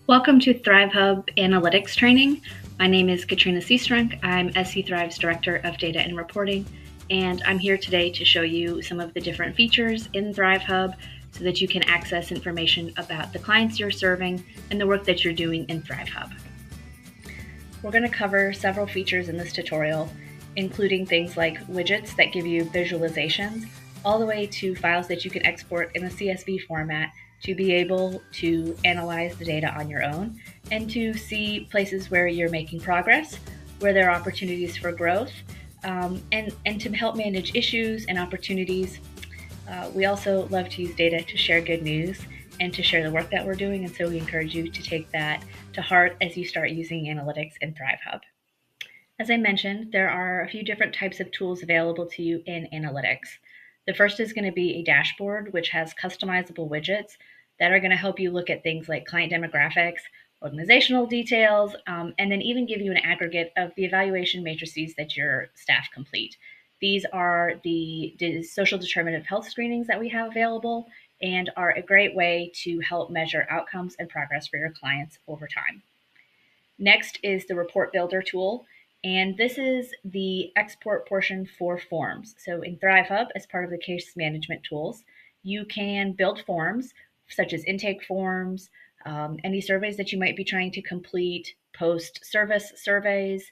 Welcome to Thrive Hub Analytics Training. My name is Katrina Seastrunk. I'm SC Thrive's Director of Data and Reporting, and I'm here today to show you some of the different features in Thrive Hub so that you can access information about the clients you're serving and the work that you're doing in Thrive Hub. We're going to cover several features in this tutorial, including things like widgets that give you visualizations, all the way to files that you can export in a CSV format to be able to analyze the data on your own and to see places where you're making progress, where there are opportunities for growth, and to help manage issues and opportunities. We also love to use data to share good news and to share the work that we're doing, and so we encourage you to take that to heart as you start using analytics in Thrive Hub. As I mentioned, there are a few different types of tools available to you in analytics. The first is going to be a dashboard, which has customizable widgets that are going to help you look at things like client demographics, organizational details, and then even give you an aggregate of the evaluation matrices that your staff complete. These are the social determinant of health screenings that we have available and are a great way to help measure outcomes and progress for your clients over time. Next is the report builder tool. And this is the export portion for forms. So in Thrive Hub, as part of the case management tools, you can build forms such as intake forms, any surveys that you might be trying to complete, post-service surveys,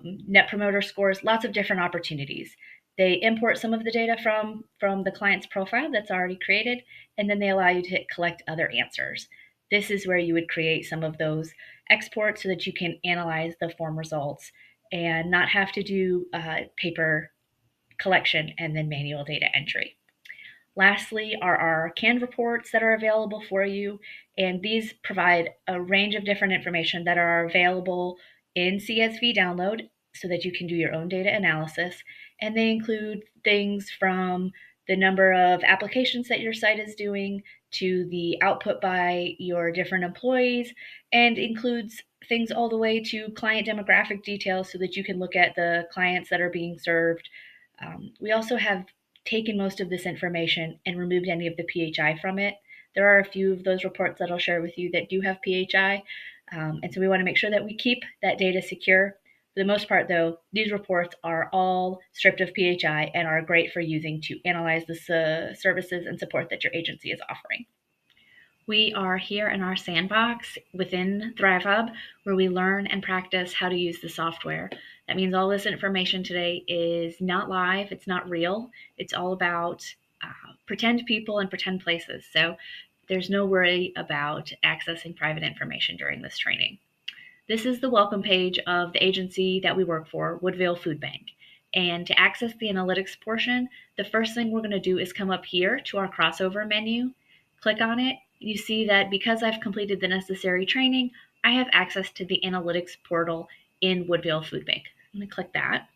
net promoter scores, lots of different opportunities. They import some of the data from the client's profile that's already created, and then they allow you to collect other answers. This is where you would create some of those exports so that you can analyze the form results and not have to do paper collection and then manual data entry. Lastly are our canned reports that are available for you, and these provide a range of different information that are available in CSV download so that you can do your own data analysis, and they include things from the number of applications that your site is doing to the output by your different employees, and includes things all the way to client demographic details so that you can look at the clients that are being served. We also have taken most of this information and removed any of the PHI from it. There are a few of those reports that I'll share with you that do have PHI, and so we want to make sure that we keep that data secure. For the most part, though, these reports are all stripped of PHI and are great for using to analyze the services and support that your agency is offering. We are here in our sandbox within Thrive Hub, where we learn and practice how to use the software. That means all this information today is not live, it's not real, it's all about pretend people and pretend places. So there's no worry about accessing private information during this training. This is the welcome page of the agency that we work for, Woodville Food Bank. And to access the analytics portion, the first thing we're going to do is come up here to our crossover menu, click on it. You see that because I've completed the necessary training, I have access to the analytics portal in Woodville Food Bank. I'm going to click that.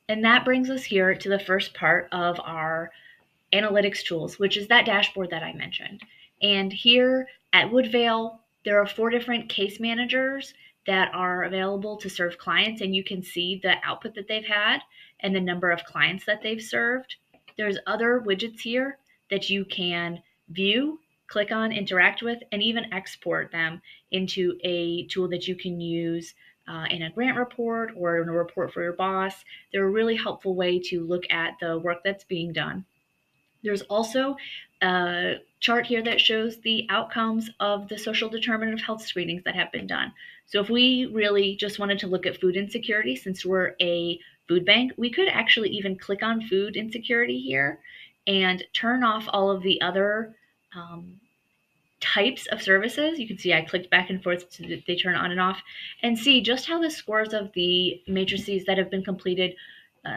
And that brings us here to the first part of our analytics tools, which is that dashboard that I mentioned. And here at Woodville, there are 4 different case managers that are available to serve clients, and you can see the output that they've had and the number of clients that they've served. There's other widgets here that you can view, click on, interact with, and even export them into a tool that you can use in a grant report or in a report for your boss. They're a really helpful way to look at the work that's being done. There's also a chart here that shows the outcomes of the social determinant of health screenings that have been done. So if we really just wanted to look at food insecurity, since we're a food bank, we could actually even click on food insecurity here and turn off all of the other types of services. You can see I clicked back and forth so that they turn on and off, and see just how the scores of the matrices that have been completed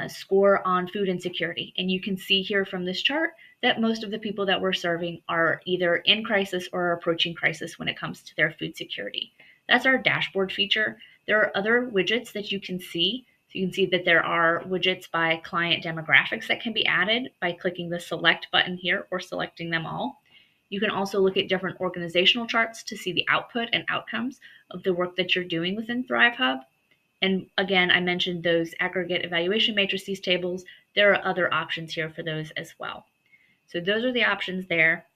score on food insecurity. And you can see here from this chart that most of the people that we're serving are either in crisis or approaching crisis when it comes to their food security. That's our dashboard feature. There are other widgets that you can see. So you can see that there are widgets by client demographics that can be added by clicking the select button here or selecting them all. You can also look at different organizational charts to see the output and outcomes of the work that you're doing within Thrive Hub. And again, I mentioned those aggregate evaluation matrices tables. There are other options here for those as well. So those are the options there.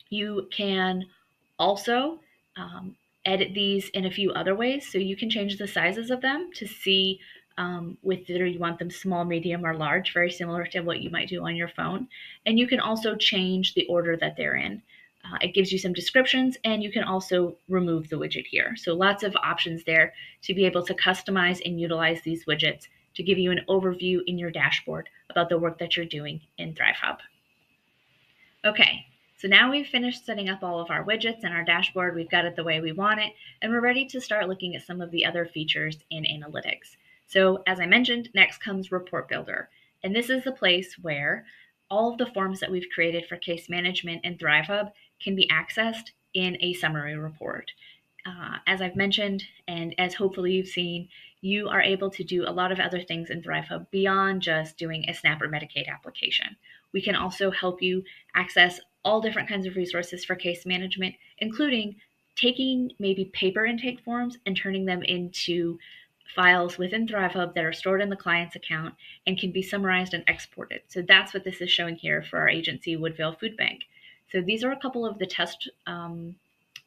You can also edit these in a few other ways. So you can change the sizes of them to see whether you want them small, medium, or large, very similar to what you might do on your phone. And you can also change the order that they're in. It gives you some descriptions, and you can also remove the widget here. So lots of options there to be able to customize and utilize these widgets to give you an overview in your dashboard about the work that you're doing in ThriveHub. Okay, so now we've finished setting up all of our widgets and our dashboard. We've got it the way we want it, and we're ready to start looking at some of the other features in analytics. So as I mentioned, next comes Report Builder. And this is the place where all of the forms that we've created for case management in ThriveHub can be accessed in a summary report. As I've mentioned, and as hopefully you've seen, you are able to do a lot of other things in ThriveHub beyond just doing a SNAP or Medicaid application. We can also help you access all different kinds of resources for case management, including taking maybe paper intake forms and turning them into files within ThriveHub that are stored in the client's account and can be summarized and exported. So that's what this is showing here for our agency, Woodvale Food Bank. So these are a couple of the test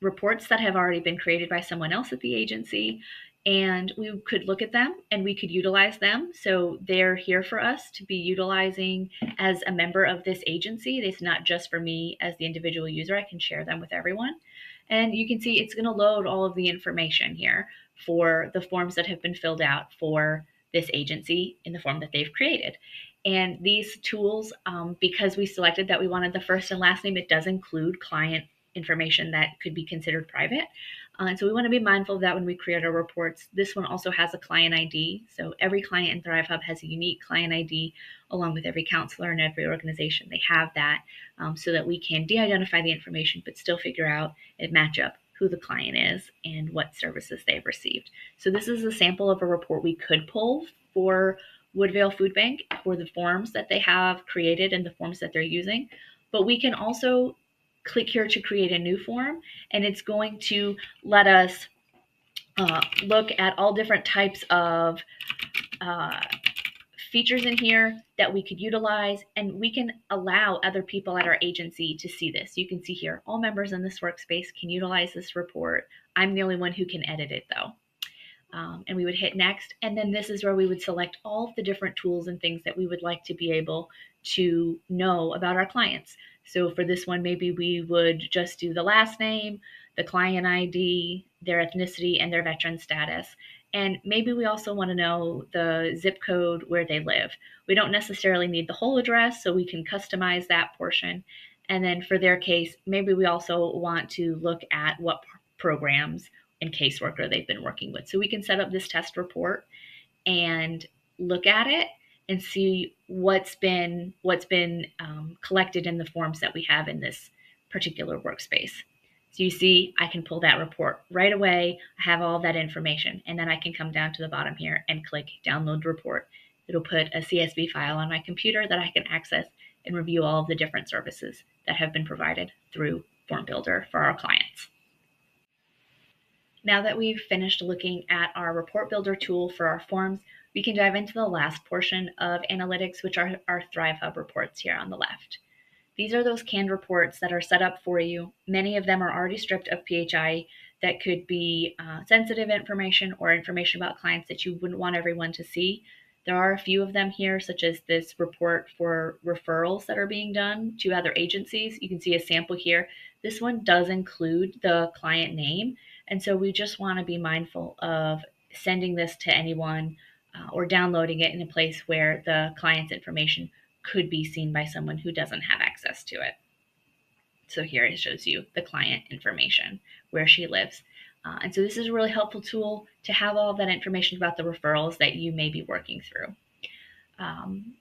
reports that have already been created by someone else at the agency, and we could look at them and we could utilize them. So they're here for us to be utilizing as a member of this agency. It's not just for me as the individual user. I can share them with everyone. And you can see it's going to load all of the information here for the forms that have been filled out for this agency in the form that they've created. And these tools, because we selected that we wanted the first and last name, it does include client information that could be considered private. And so we want to be mindful of that when we create our reports. This one also has a client ID. So every client in ThriveHub has a unique client ID, along with every counselor and every organization. They have that so that we can de-identify the information, but still figure out and match up who the client is and what services they've received. So this is a sample of a report we could pull for Woodvale Food Bank for the forms that they have created and the forms that they're using. But we can also click here to create a new form, and it's going to let us look at all different types of features in here that we could utilize, and we can allow other people at our agency to see this. You can see here, all members in this workspace can utilize this report. I'm the only one who can edit it though. And we would hit next. And then this is where we would select all of the different tools and things that we would like to be able to know about our clients. So for this one, maybe we would just do the last name, the client ID, their ethnicity, and their veteran status. And maybe we also want to know the zip code where they live. We don't necessarily need the whole address, so we can customize that portion. And then for their case, maybe we also want to look at what programs and caseworker they've been working with. So we can set up this test report and look at it and see what's been collected in the forms that we have in this particular workspace. So you see, I can pull that report right away. I have all that information, and then I can come down to the bottom here and click download report. It'll put a CSV file on my computer that I can access and review all of the different services that have been provided through Form Builder for our clients. Now that we've finished looking at our report builder tool for our forms, we can dive into the last portion of analytics, which are our ThriveHub reports here on the left. These are those canned reports that are set up for you. Many of them are already stripped of PHI that could be sensitive information or information about clients that you wouldn't want everyone to see. There are a few of them here, such as this report for referrals that are being done to other agencies. You can see a sample here. This one does include the client name. And so we just want to be mindful of sending this to anyone or downloading it in a place where the client's information could be seen by someone who doesn't have access to it. So here it shows you the client information, where she lives. And so this is a really helpful tool to have all of that information about the referrals that you may be working through.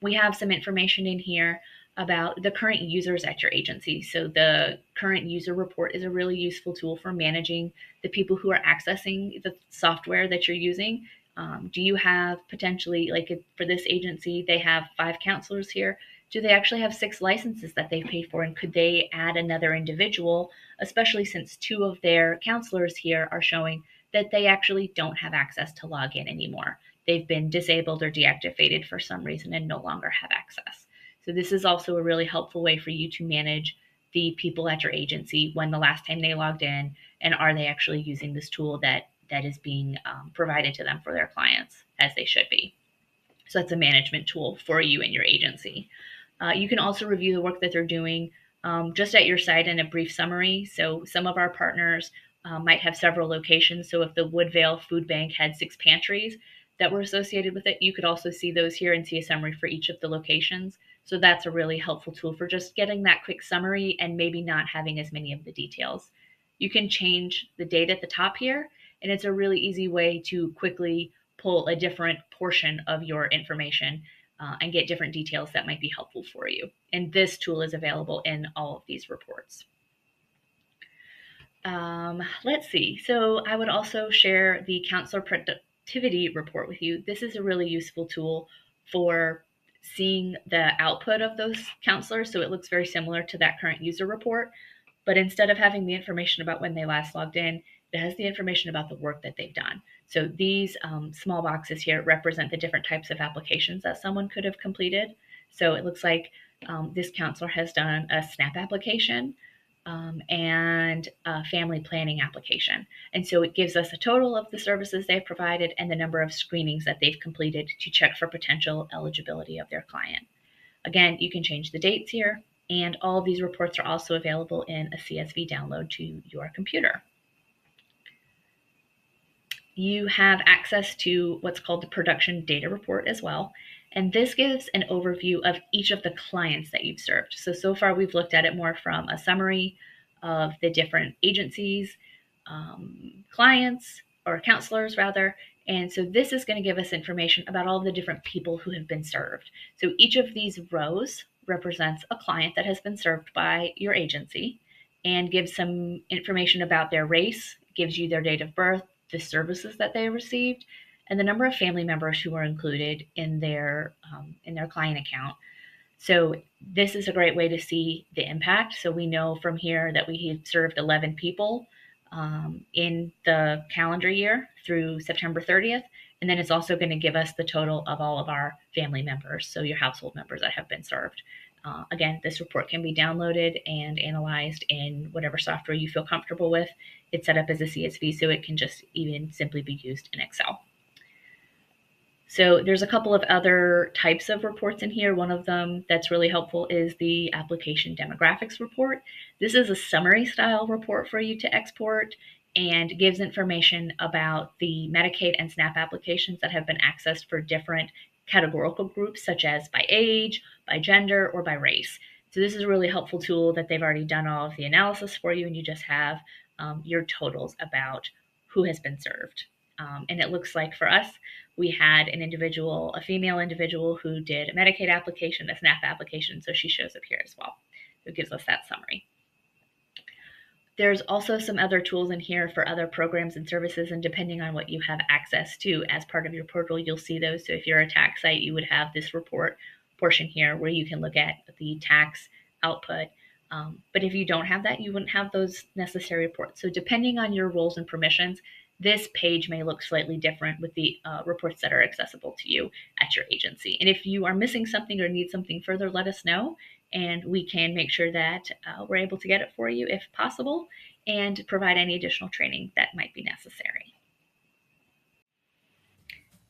We have some information in here about the current users at your agency. So the current user report is a really useful tool for managing the people who are accessing the software that you're using. Do you have potentially, like for this agency, they have 5 counselors here. Do they actually have 6 licenses that they pay for? And could they add another individual, especially since 2 of their counselors here are showing that they actually don't have access to log in anymore? They've been disabled or deactivated for some reason and no longer have access. So this is also a really helpful way for you to manage the people at your agency, when the last time they logged in, and are they actually using this tool that is being provided to them for their clients as they should be. So that's a management tool for you and your agency. You can also review the work that they're doing just at your site in a brief summary. So some of our partners might have several locations. So if the Woodvale Food Bank had 6 pantries that were associated with it, you could also see those here and see a summary for each of the locations. So that's a really helpful tool for just getting that quick summary and maybe not having as many of the details. You can change the date at the top here, and it's a really easy way to quickly pull a different portion of your information and get different details that might be helpful for you. And this tool is available in all of these reports. Let's see. So I would also share the counselor productivity report with you. This is a really useful tool for seeing the output of those counselors. So it looks very similar to that current user report, but instead of having the information about when they last logged in, it has the information about the work that they've done. So these small boxes here represent the different types of applications that someone could have completed. So it looks like this counselor has done a SNAP application and a family planning application. And so it gives us a total of the services they've provided and the number of screenings that they've completed to check for potential eligibility of their client. Again, you can change the dates here, and all of these reports are also available in a CSV download to your computer. You have access to what's called the production data report as well. And this gives an overview of each of the clients that you've served. So far we've looked at it more from a summary of the different agencies, clients, or counselors rather. And so this is going to give us information about all the different people who have been served. So each of these rows represents a client that has been served by your agency and gives some information about their race, gives you their date of birth, the services that they received, and the number of family members who are included in their client account. So this is a great way to see the impact. So we know from here that we have served 11 people in the calendar year through September 30th. And then it's also going to give us the total of all of our family members, so your household members that have been served. Again, this report can be downloaded and analyzed in whatever software you feel comfortable with. It's set up as a CSV, so it can just even simply be used in Excel. So there's a couple of other types of reports in here. One of them that's really helpful is the application demographics report. This is a summary style report for you to export and gives information about the Medicaid and SNAP applications that have been accessed for different categorical groups, such as by age, by gender, or by race. So this is a really helpful tool that they've already done all of the analysis for you, and you just have your totals about who has been served. And it looks like for us, we had an individual, a female individual who did a Medicaid application, a SNAP application, so she shows up here as well. It gives us that summary. There's also some other tools in here for other programs and services, and depending on what you have access to as part of your portal, you'll see those. So if you're a tax site, you would have this report portion here where you can look at the tax output. But if you don't have that, you wouldn't have those necessary reports. So depending on your roles and permissions, this page may look slightly different with the reports that are accessible to you at your agency. And if you are missing something or need something further, let us know, and we can make sure that we're able to get it for you if possible and provide any additional training that might be necessary.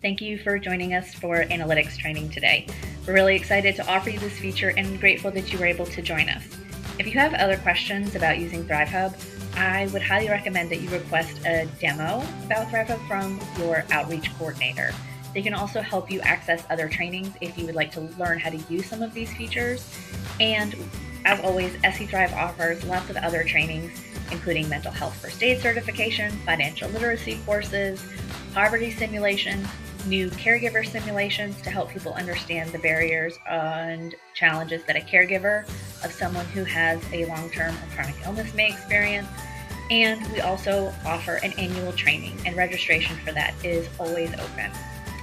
Thank you for joining us for analytics training today. We're really excited to offer you this feature and grateful that you were able to join us. If you have other questions about using ThriveHub, I would highly recommend that you request a demo about ThriveHub from your outreach coordinator. They can also help you access other trainings if you would like to learn how to use some of these features. And as always, SE Thrive offers lots of other trainings, including mental health first aid certification, financial literacy courses, poverty simulation, new caregiver simulations to help people understand the barriers and challenges that a caregiver of someone who has a long-term or chronic illness may experience. And we also offer an annual training, and registration for that is always open.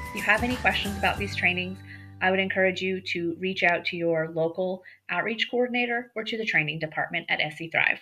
If you have any questions about these trainings, I would encourage you to reach out to your local outreach coordinator or to the training department at SE Thrive.